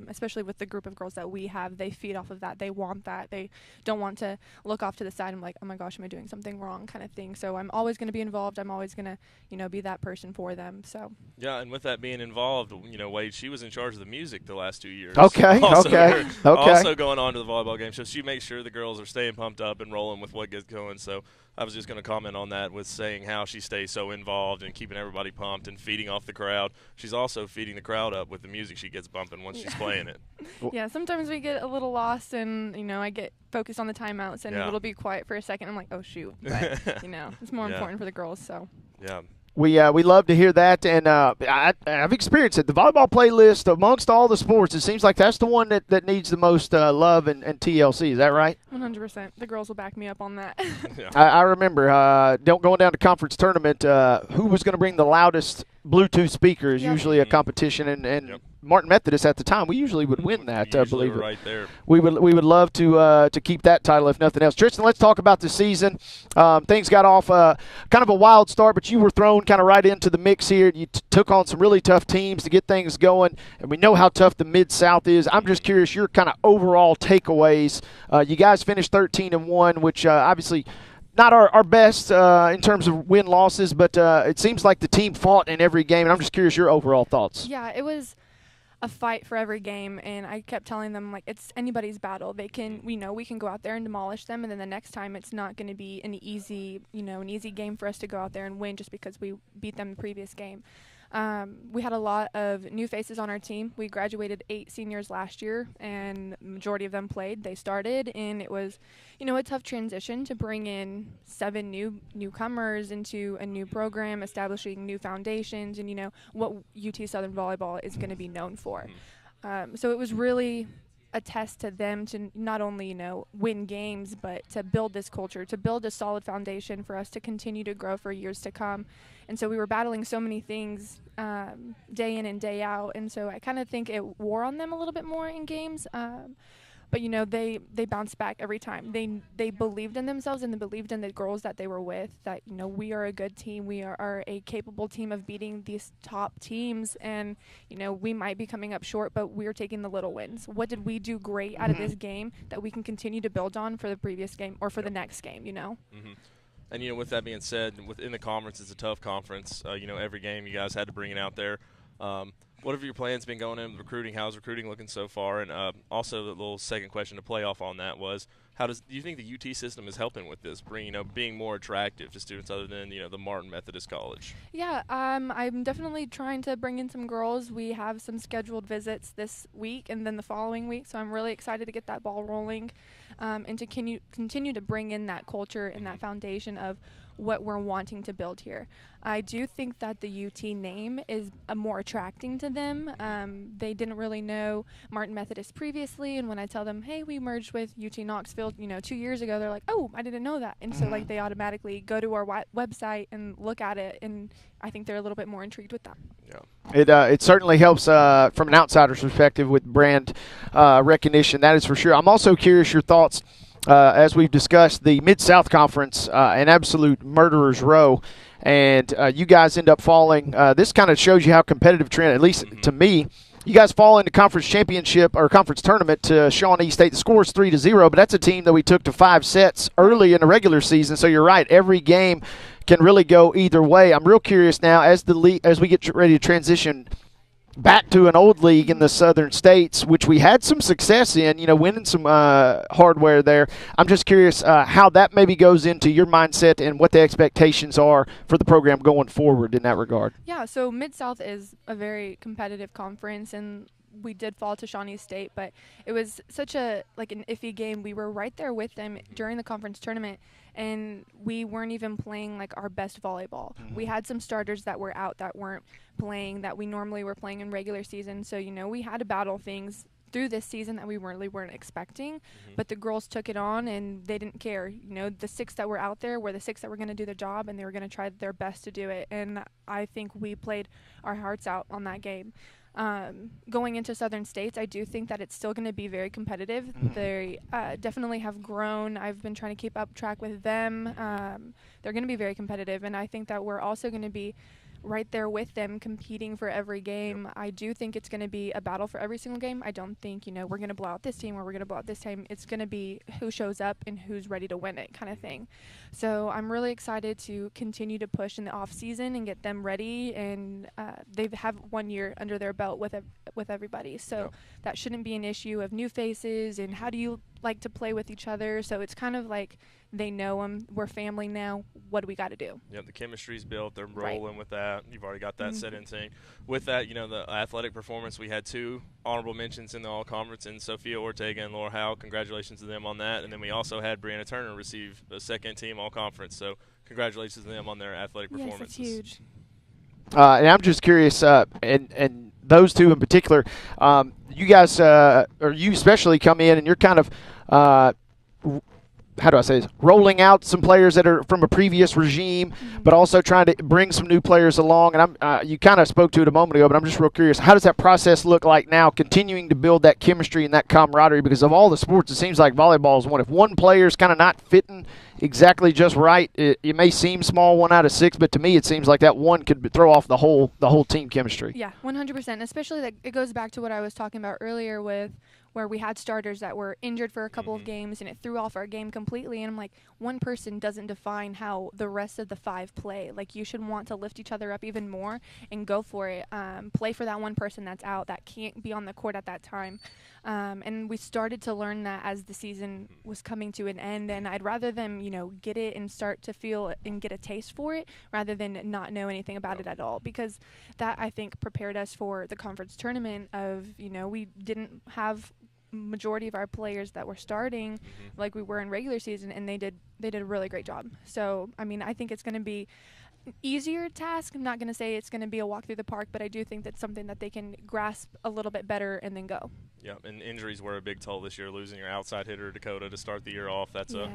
especially with the group of girls that we have. They feed off of that. They want that. They don't want to look off to the side and like, oh my gosh, am I doing something wrong kind of thing. So I'm always going to be involved. I'm always going to, be that person for them. So yeah, and with that being involved, Wade, she was in charge of the music the last 2 years. Okay. Also going on to the volleyball game, so she makes sure the girls are staying pumped up and rolling with what gets going. So I was just going to comment on that with saying how she stays so involved and keeping everybody pumped and feeding off the crowd. She's also feeding the crowd up with the music she gets bumping once she's playing it. Yeah, sometimes we get a little lost and, I get focused on the timeouts and it'll be quiet for a second. I'm like, oh, shoot. But, it's more important for the girls. So yeah. We love to hear that, and I've experienced it. The volleyball playlist, amongst all the sports, it seems like that's the one that needs the most love and TLC. Is that right? 100%. The girls will back me up on that. Yeah. I remember going down to conference tournament, who was going to bring the loudest Bluetooth speaker is usually a competition, and Martin Methodist at the time, we usually would win that. Believe it. Right there. We would love to keep that title if nothing else. Tristan, let's talk about the season. Things got off kind of a wild start, but you were thrown kind of right into the mix here. You took on some really tough teams to get things going, and we know how tough the Mid-South is. I'm just curious your kind of overall takeaways. You guys finished 13-1, which obviously not our best in terms of win-losses, but it seems like the team fought in every game, and I'm just curious your overall thoughts. Yeah, it was a fight for every game, and I kept telling them, like, it's anybody's battle. We can go out there and demolish them, and then the next time it's not going to be an easy game for us to go out there and win just because we beat them the previous game. We had a lot of new faces on our team. We graduated 8 seniors last year, and the majority of them played. They started, and it was, a tough transition to bring in 7 newcomers into a new program, establishing new foundations, and, what UT Southern Volleyball is going to be known for. So it was really a test to them to not only, win games, but to build this culture, to build a solid foundation for us to continue to grow for years to come. And so we were battling so many things day in and day out. And so I kind of think it wore on them a little bit more in games. But, they bounced back every time. They believed in themselves and they believed in the girls that they were with, that, we are a good team. We are a capable team of beating these top teams. And, we might be coming up short, but we're taking the little wins. What did we do great out of this game that we can continue to build on for the previous game or for the next game, Mm-hmm. And, with that being said, within the conference, it's a tough conference. Every game you guys had to bring it out there. What have your plans been going in with recruiting? How's recruiting looking so far? And also the little second question to play off on that was, do you think the UT system is helping with this, being more attractive to students other than, the Martin Methodist College? Yeah, I'm definitely trying to bring in some girls. We have some scheduled visits this week and then the following week, so I'm really excited to get that ball rolling and to continue to bring in that culture and that foundation of what we're wanting to build here. I do think that the UT name is more attracting to them. They didn't really know Martin Methodist previously, and when I tell them, hey, we merged with UT Knoxville, 2 years ago, they're like, oh, I didn't know that. And so they automatically go to our website and look at it, and I think they're a little bit more intrigued with that. Yeah. It certainly helps from an outsider's perspective with brand recognition, that is for sure. I'm also curious your thoughts. As we've discussed, the Mid-South Conference, an absolute murderer's row, and you guys end up falling. This kind of shows you how competitive trend, at least to me. You guys fall into conference championship or conference tournament to Shawnee State. The score is 3-0, but that's a team that we took to 5 sets early in the regular season. So you're right, every game can really go either way. I'm real curious now as we get ready to transition back to an old league in the southern states, which we had some success in, winning some hardware there. I'm just curious how that maybe goes into your mindset and what the expectations are for the program going forward in that regard. Yeah, so Mid-South is a very competitive conference, and we did fall to Shawnee State, but it was such an iffy game. We were right there with them during the conference tournament, and we weren't even playing like our best volleyball. We had some starters that were out that weren't playing that we normally were playing in regular season. So, we had to battle things through this season that we really weren't expecting, but the girls took it on and they didn't care. The 6 that were out there were the 6 that were going to do the job, and they were going to try their best to do it. And I think we played our hearts out on that game. Going into Southern States, I do think that it's still going to be very competitive. They definitely have grown. I've been trying to keep up track with them. They're going to be very competitive, and I think that we're also going to be right there with them competing for every game. I do think it's going to be a battle for every single game. I don't think, we're going to blow out this team or we're going to blow out this team. It's going to be who shows up and who's ready to win it kind of thing. So I'm really excited to continue to push in the off season and get them ready. And they have 1 year under their belt with everybody. So that shouldn't be an issue of new faces and how do you like to play with each other. So it's kind of like they know them. We're family now. What do we got to do? Yep, the chemistry's built. They're rolling with that. You've already got that set in sync. With that, the athletic performance, we had 2 honorable mentions in the all-conference, and Sophia Ortega and Laura Howe. Congratulations to them on that. And then we also had Brianna Turner receive a second-team all-conference. So congratulations to them on their athletic performances. Yes, it's huge. And I'm just curious, and those 2 in particular, you guys, or you especially come in and you're kind of how do I say this, rolling out some players that are from a previous regime, but also trying to bring some new players along. And you kind of spoke to it a moment ago, but I'm just real curious. How does that process look like now, continuing to build that chemistry and that camaraderie? Because of all the sports, it seems like volleyball is one. If one player's kind of not fitting exactly just right, it may seem small, 1 out of 6, but to me it seems like that one could throw off the whole team chemistry. Yeah, 100%. Especially that it goes back to what I was talking about earlier with where we had starters that were injured for a couple of games and it threw off our game completely. And I'm like, one person doesn't define how the rest of the 5 play. Like, you should want to lift each other up even more and go for it. Play for that one person that's out, that can't be on the court at that time. And we started to learn that as the season was coming to an end. And I'd rather them, get it and start to feel and get a taste for it rather than not know anything about it at all. Because that, I think, prepared us for the conference tournament of, we didn't have majority of our players that were starting like we were in regular season, and they did a really great job. So I think it's going to be an easier task. I'm not going to say it's going to be a walk through the park, but I do think that's something that they can grasp a little bit better and then go. Yeah, and injuries were a big toll this year. Losing your outside hitter Dakota to start the year off, that's the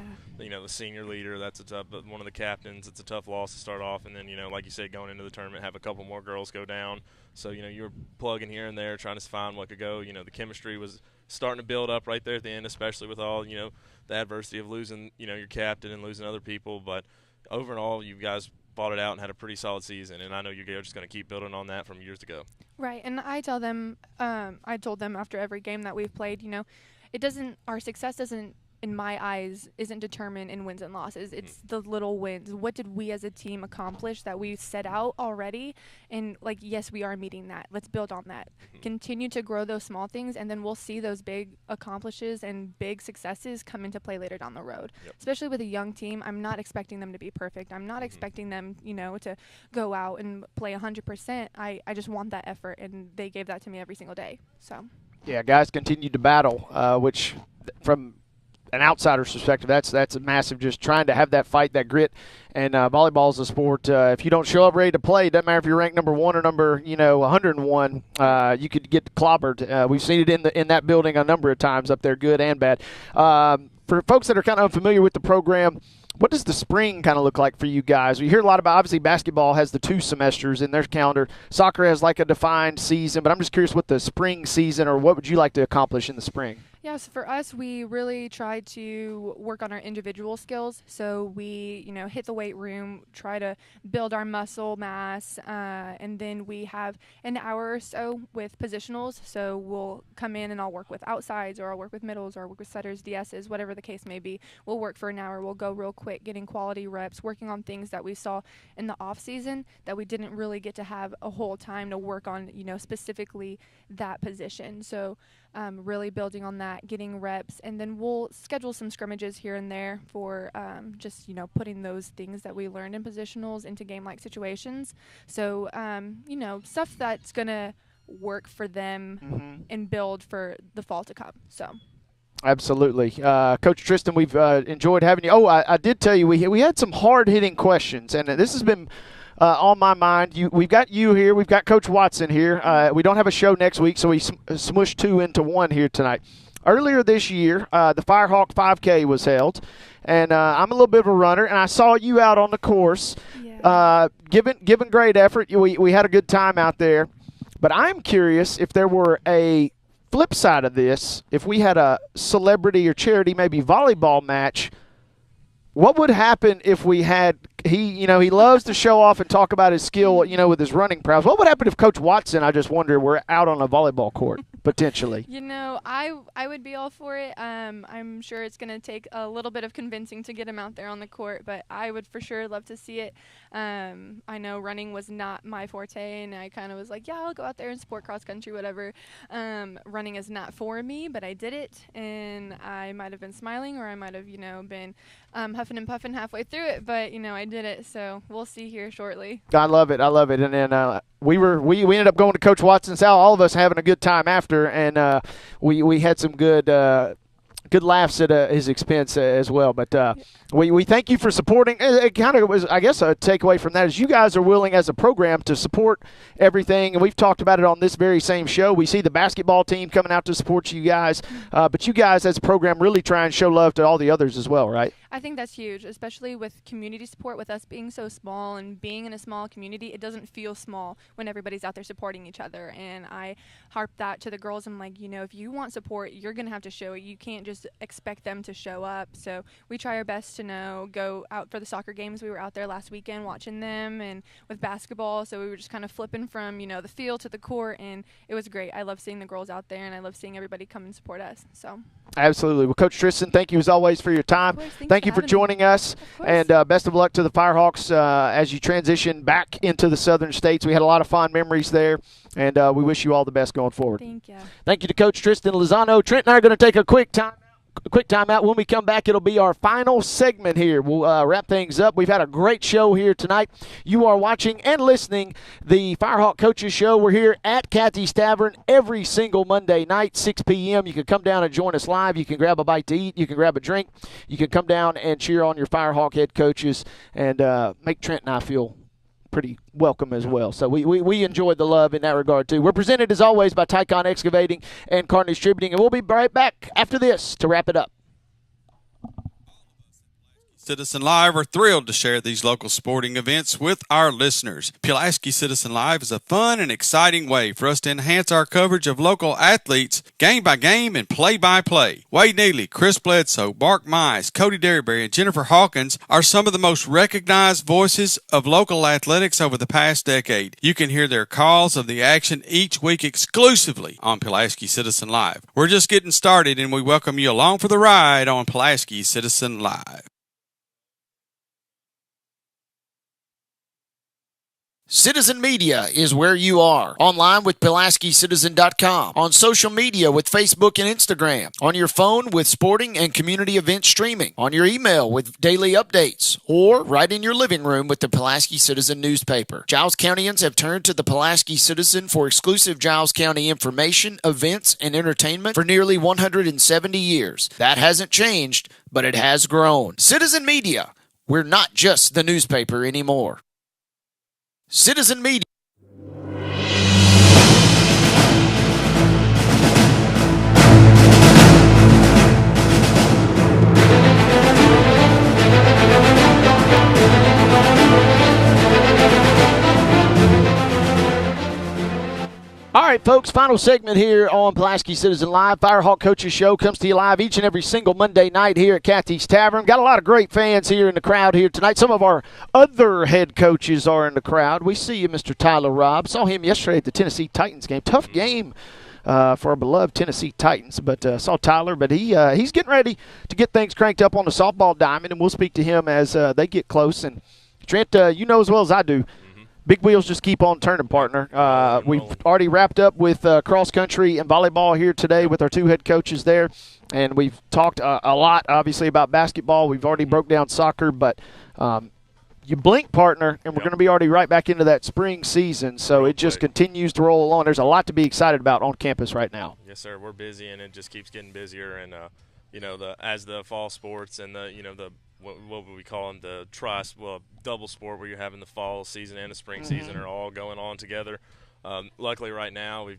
senior leader, that's a tough, one of the captains. It's a tough loss to start off, and then like you said, going into the tournament, have a couple more girls go down. So you're plugging here and there, trying to find what could go. The chemistry was starting to build up right there at the end, especially with all the adversity of losing your captain and losing other people. But overall, you guys fought it out and had a pretty solid season, and I know you're just going to keep building on that from years ago. Right, and I told them after every game that we've played, our success doesn't, in my eyes, isn't determined in wins and losses. It's the little wins. What did we as a team accomplish that we set out already? And yes, we are meeting that. Let's build on that. Continue to grow those small things, and then we'll see those big accomplishes and big successes come into play later down the road. Especially with a young team, I'm not expecting them to be perfect. I'm not expecting them, to go out and play 100%. I just want that effort, and they gave that to me every single day. So. Yeah, guys continued to battle, which from an outsider's perspective, that's a massive, just trying to have that fight, that grit. And volleyball is a sport. If you don't show up ready to play, it doesn't matter if you're ranked number 1 or number 101. You could get clobbered. We've seen it in that building a number of times up there, good and bad. For folks that are kind of unfamiliar with the program, what does the spring kind of look like for you guys? We hear a lot about, obviously, basketball has the 2 semesters in their calendar. Soccer has like a defined season, but I'm just curious what the spring season, or what would you like to accomplish in the spring? Yeah, so for us, we really try to work on our individual skills. So we, hit the weight room, try to build our muscle mass, and then we have an hour or so with positionals. So we'll come in and I'll work with outsides, or I'll work with middles, or I'll work with setters, DSs, whatever the case may be. We'll work for an hour. We'll go real quick, getting quality reps, working on things that we saw in the off season that we didn't really get to have a whole time to work on, specifically that position. So really building on that, getting reps, and then we'll schedule some scrimmages here and there for just, putting those things that we learned in positionals into game-like situations. So, stuff that's going to work for them and build for the fall to come. So. Absolutely. Coach Tristan, we've enjoyed having you. Oh, I did tell you we had some hard-hitting questions, and this has been on my mind. We've got you here. We've got Coach Watson here. We don't have a show next week, so we smushed two into one here tonight. Earlier this year, the Firehawk 5K was held, and I'm a little bit of a runner, and I saw you out on the course, giving great effort. We had a good time out there, but I'm curious if there were a flip side of this, if we had a celebrity or charity maybe volleyball match. What would happen if we had he loves to show off and talk about his skill, with his running prowess. What would happen if Coach Watson, I just wonder, were out on a volleyball court potentially? I would be all for it. I'm sure it's going to take a little bit of convincing to get him out there on the court, but I would for sure love to see it. I know running was not my forte, and I kind of was like, yeah, I'll go out there and support cross country, whatever. Running is not for me, but I did it, and I might have been smiling, or I might have, been huffing and puffing halfway through it, but I did it, so we'll see here shortly. I love it. And then we ended up going to Coach Watson's house, all of us having a good time after, and we had some good laughs at his expense as well. But we thank you for supporting. It kind of was, I guess, a takeaway from that is you guys are willing as a program to support everything, and we've talked about it on this very same show. We see the basketball team coming out to support you guys, but you guys as a program really try and show love to all the others as well, right? I think that's huge, especially with community support. With us being so small and being in a small community, it doesn't feel small when everybody's out there supporting each other. And I harp that to the girls. I'm like, if you want support, you're going to have to show it. You can't just expect them to show up. So we try our best to go out for the soccer games. We were out there last weekend watching them, and with basketball. So we were just kind of flipping from, the field to the court, and it was great. I love seeing the girls out there, and I love seeing everybody come and support us. So. Absolutely. Well, Coach Tristan, thank you as always for your time. Thank you for joining us, and best of luck to the Firehawks as you transition back into the Southern States. We had a lot of fond memories there, and we wish you all the best going forward. Thank you. Thank you to Coach Tristan Lozano. Trent and I are going to take a quick time out. When we come back, it'll be our final segment here. We'll wrap things up. We've had a great show here tonight. You are watching and listening the Firehawk Coaches Show. We're here at Kathy's Tavern every single Monday night, 6 p.m. You can come down and join us live. You can grab a bite to eat. You can grab a drink. You can come down and cheer on your Firehawk head coaches and make Trent and I feel pretty welcome as well. So we enjoyed the love in that regard too. We're presented as always by Tycon Excavating and Carton Distributing, and we'll be right back after this to wrap it up. Citizen Live are thrilled to share these local sporting events with our listeners. Pulaski Citizen Live is a fun and exciting way for us to enhance our coverage of local athletes game by game and play by play. Wade Neely, Chris Bledsoe, Mark Mize, Cody Derryberry, and Jennifer Hawkins are some of the most recognized voices of local athletics over the past decade. You can hear their calls of the action each week exclusively on Pulaski Citizen Live. We're just getting started, and we welcome you along for the ride on Pulaski Citizen Live. Citizen Media is where you are. Online with PulaskiCitizen.com. On social media with Facebook and Instagram. On your phone with sporting and community event streaming. On your email with daily updates. Or right in your living room with the Pulaski Citizen newspaper. Giles Countyans have turned to the Pulaski Citizen for exclusive Giles County information, events, and entertainment for nearly 170 years. That hasn't changed, but it has grown. Citizen Media. We're not just the newspaper anymore. Citizen Media. All right, folks, final segment here on Pulaski Citizen Live. Firehawk Coaches Show comes to you live each and every single Monday night here at Cathy's Tavern. Got a lot of great fans here in the crowd here tonight. Some of our other head coaches are in the crowd. We see you, Mr. Tyler Robb. Saw him yesterday at the Tennessee Titans game. Tough game for our beloved Tennessee Titans, but saw Tyler. But he's getting ready to get things cranked up on the softball diamond, and we'll speak to him as they get close. And Trent, you know as well as I do, big wheels just keep on turning, partner. We've already wrapped up with cross country and volleyball here today with our two head coaches there, and we've talked a lot, obviously, about basketball. We've already broke down soccer, but you blink, partner, and we're going to be already right back into that spring season, so it just continues to roll along. There's a lot to be excited about on campus right now. Yes, sir. We're busy, and it just keeps getting busier. And as the fall sports and the what would we call them, the double sport where you're having the fall season and the spring season are all going on together. Luckily, right now we've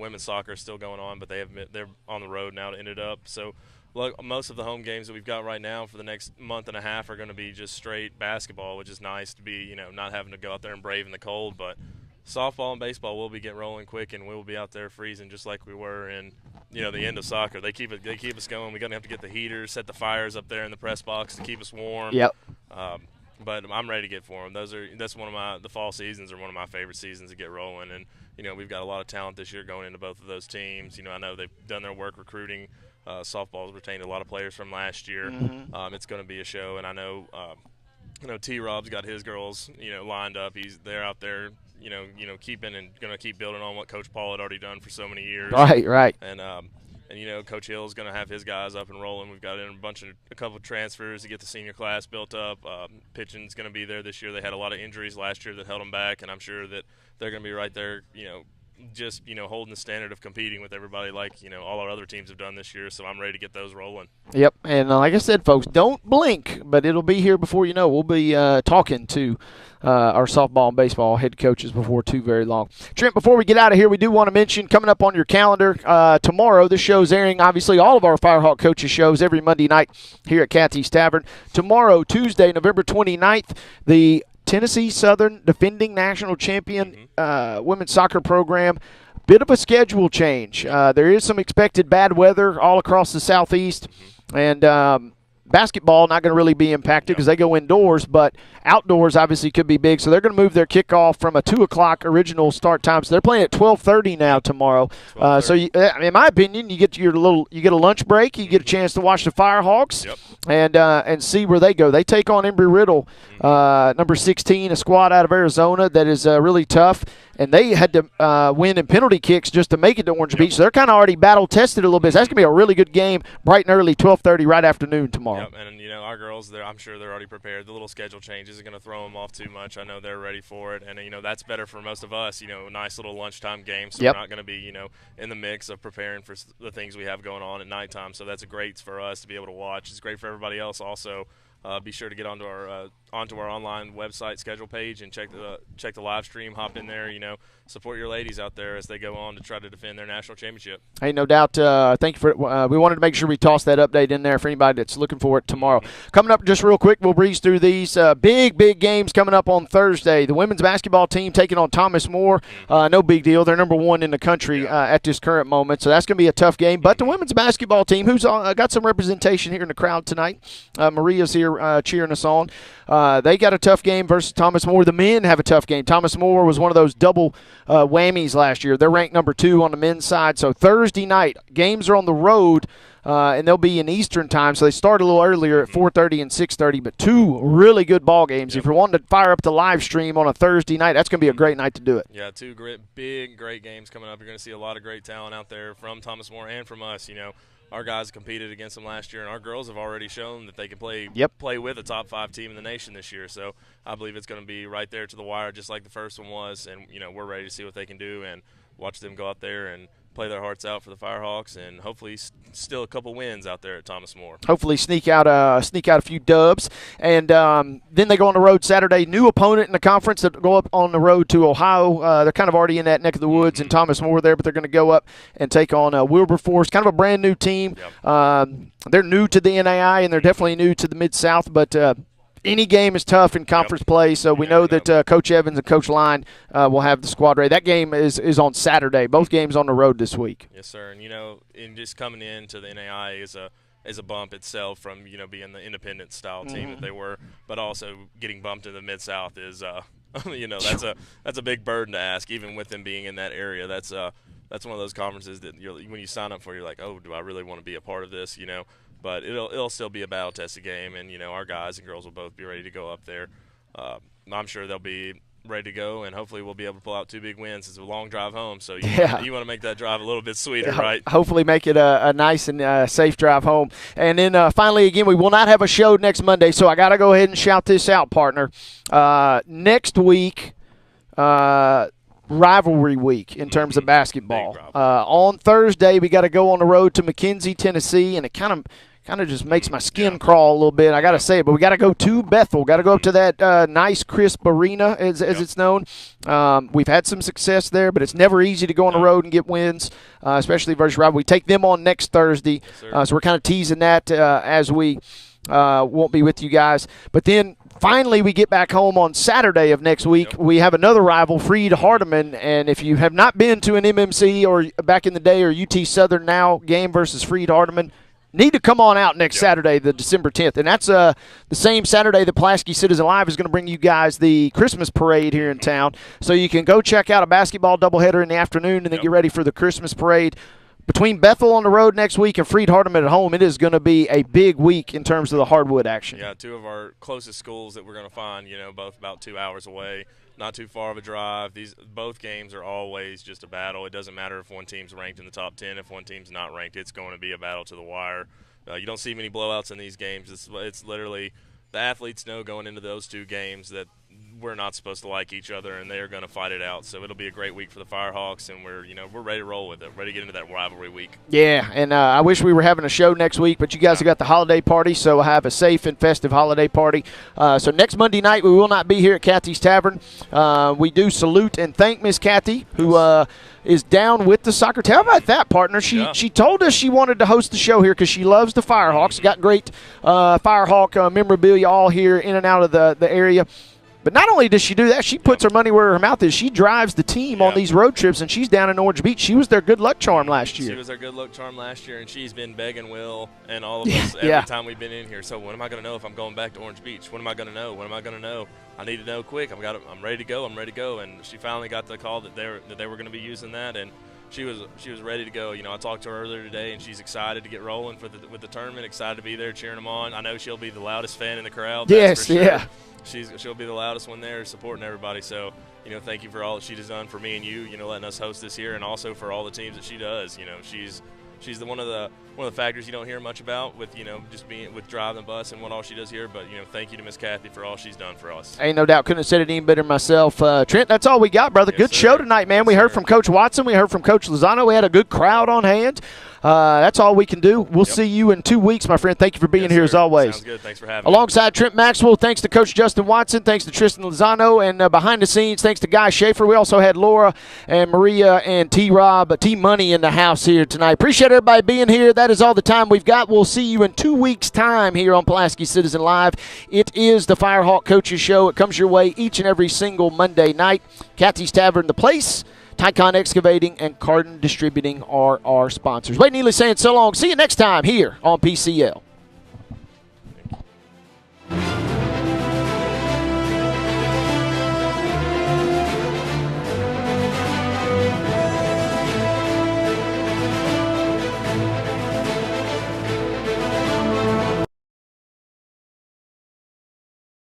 women's soccer is still going on, but they're on the road now to end it up. So. Look, most of the home games that we've got right now for the next month and a half are going to be just straight basketball, which is nice to be, not having to go out there and brave in the cold. But softball and baseball will be getting rolling quick, and we'll be out there freezing just like we were in, the end of soccer. They keep us going. We're going to have to get the heaters, set the fires up there in the press box to keep us warm. Yep. But I'm ready to get for them. That's one of the fall seasons are one of my favorite seasons to get rolling, and we've got a lot of talent this year going into both of those teams. I know they've done their work recruiting. Softball's retained a lot of players from last year. It's going to be a show, and I know T-Rob's got his girls, lined up. They're out there, keeping and going to keep building on what Coach Paul had already done for so many years. Right. And Coach Hill's going to have his guys up and rolling. We've got in a couple of transfers to get the senior class built up. Pitching's going to be there this year. They had a lot of injuries last year that held them back, and I'm sure that they're going to be right there, just holding the standard of competing with everybody like all our other teams have done this year. So I'm ready to get those rolling. Yep, and like I said, folks, don't blink, but it'll be here before you know. We'll be talking to our softball and baseball head coaches before too very long. Trent, before we get out of here, we do want to mention coming up on your calendar tomorrow. This show's airing, obviously, all of our Firehawk coaches shows every Monday night here at Cathy's Tavern. Tomorrow, Tuesday, November 29th, the Tennessee Southern defending national champion women's soccer program. Bit of a schedule change. There is some expected bad weather all across the southeast, and basketball not going to really be impacted because they go indoors, but outdoors obviously could be big. So they're going to move their kickoff from a 2 o'clock original start time. So they're playing at 12:30 now tomorrow. So in my opinion, you get a lunch break, you get a chance to watch the Firehawks and see where they go. They take on Embry-Riddle, number 16, a squad out of Arizona that is really tough. And they had to win in penalty kicks just to make it to Orange Beach. So they're kind of already battle-tested a little bit. So that's going to be a really good game, bright and early, 12:30, right afternoon tomorrow. Yep, and our girls, I'm sure they're already prepared. The little schedule change isn't going to throw them off too much. I know they're ready for it, and that's better for most of us. Nice little lunchtime game, so we're not going to be in the mix of preparing for the things we have going on at nighttime. So that's great for us to be able to watch. It's great for everybody else also. Be sure to get onto our online website schedule page and check the live stream. Hop in there, support your ladies out there as they go on to try to defend their national championship. Hey, no doubt. Thank you for we wanted to make sure we toss that update in there for anybody that's looking for it tomorrow. Coming up just real quick, we'll breeze through these big games coming up on Thursday. The women's basketball team taking on Thomas More. No big deal. They're number 1 in the country at this current moment, so that's going to be a tough game. But the women's basketball team, who's got some representation here in the crowd tonight, Maria's here cheering us on. They got a tough game versus Thomas More. The men have a tough game. Thomas More was one of those double whammies last year. They're ranked number 2 on the men's side. So Thursday night, games are on the road, and they'll be in Eastern time. So they start a little earlier at 4:30 and 6:30, but 2 really good ball games. If you're wanting to fire up the live stream on a Thursday night, that's going to be a great night to do it. Yeah, 2 great games coming up. You're going to see a lot of great talent out there from Thomas More and from us. Our guys competed against them last year, and our girls have already shown that they can play with a top 5 team in the nation this year. So I believe it's going to be right there to the wire, just like the first one was. And we're ready to see what they can do and watch them go out there and play their hearts out for the Firehawks, and hopefully still a couple wins out there at Thomas More. Hopefully sneak out a few dubs, and then they go on the road Saturday. New opponent in the conference that go up on the road to Ohio. They're kind of already in that neck of the woods, and Thomas More there, but they're going to go up and take on Wilberforce, kind of a brand new team. They're new to the NAI, and they're definitely new to the Mid-South, but any game is tough in conference play, so we know that Coach Evans and Coach Line will have the squad ready. That game is on Saturday. Both games on the road this week. Yes, sir. And, in just coming into the NAI is a bump itself from, being the independent style team that they were, but also getting bumped in the Mid-South is, that's a big burden to ask, even with them being in that area. That's one of those conferences that when you sign up for, you're like, oh, do I really want to be a part of this, But it'll still be a battle-tested game, and, our guys and girls will both be ready to go up there. I'm sure they'll be ready to go, and hopefully we'll be able to pull out 2 big wins. It's a long drive home, so you want to make that drive a little bit sweeter, right? Hopefully make it a nice and safe drive home. And then finally, again, we will not have a show next Monday, so I got to go ahead and shout this out, partner. Next week, rivalry week in terms of basketball. On Thursday, we got to go on the road to McKenzie, Tennessee, and it kind of just makes my skin crawl a little bit. I got to say it, but we got to go to Bethel. Got to go up to that nice, crisp arena, as it's known. We've had some success there, but it's never easy to go on the road and get wins, especially versus rival. We take them on next Thursday, so we're kind of teasing that as we won't be with you guys. But then finally we get back home on Saturday of next week. We have another rival, Freed Hardeman, and if you have not been to an MMC or back in the day or UT Southern now game versus Freed Hardeman, need to come on out next Saturday, the December 10th. And that's the same Saturday that Pulaski Citizen Live is going to bring you guys the Christmas parade here in town. So you can go check out a basketball doubleheader in the afternoon and then get ready for the Christmas parade. Between Bethel on the road next week and Freed Hardeman at home, it is going to be a big week in terms of the hardwood action. Yeah, 2 of our closest schools that we're going to find, both about 2 hours away, not too far of a drive. Both games are always just a battle. It doesn't matter if one team's ranked in the top 10. If one team's not ranked, it's going to be a battle to the wire. You don't see many blowouts in these games. It's literally the athletes know going into those 2 games that we're not supposed to like each other, and they're going to fight it out. So it'll be a great week for the Firehawks, and we're ready to roll with it, ready to get into that rivalry week. Yeah, and I wish we were having a show next week, but you guys have got the holiday party, so have a safe and festive holiday party. So next Monday night we will not be here at Kathy's Tavern. We do salute and thank Miss Kathy, who is down with the soccer team. How about that, partner? She told us she wanted to host the show here because she loves the Firehawks. Got great Firehawk memorabilia all here in and out of the area. But not only does she do that, she puts her money where her mouth is. She drives the team on these road trips, and she's down in Orange Beach. She was their good luck charm last year. She was our good luck charm last year, and she's been begging Will and all of us every time we've been in here. So when am I going to know if I'm going back to Orange Beach? When am I going to know? When am I going to know? I need to know quick. I'm ready to go. I'm ready to go. And she finally got the call that they were going to be using that, and she was ready to go. I talked to her earlier today, and she's excited to get rolling with the tournament. Excited to be there, cheering them on. I know she'll be the loudest fan in the crowd. That's for sure. Yeah. She'll be the loudest one there, supporting everybody. So, thank you for all that she has done for me and you. Letting us host this here, and also for all the teams that she does. She's one of the factors you don't hear much about with just being with driving the bus and what all she does here. But thank you to Miss Kathy for all she's done for us. Ain't no doubt. Couldn't have said it any better myself. Trent, that's all we got, brother. Good show tonight, man. We heard from Coach Watson. We heard from Coach Lozano. We had a good crowd on hand. That's all we can do. We'll see you in 2 weeks, my friend. Thank you for being here as always. Sounds good. Thanks for having me. Alongside Trent Maxwell, thanks to Coach Justin Watson, thanks to Tristan Lozano, and behind the scenes, thanks to Guy Schaefer. We also had Laura and Maria and T-Rob, T-Money in the house here tonight. Appreciate everybody being here. That is all the time we've got. We'll see you in 2 weeks' time here on Pulaski Citizen Live. It is the Firehawk Coaches Show. It comes your way each and every single Monday night. Kathy's Tavern, the place. Tycon Excavating and Carden Distributing are our sponsors. Wade Neely saying so long. See you next time here on PCL.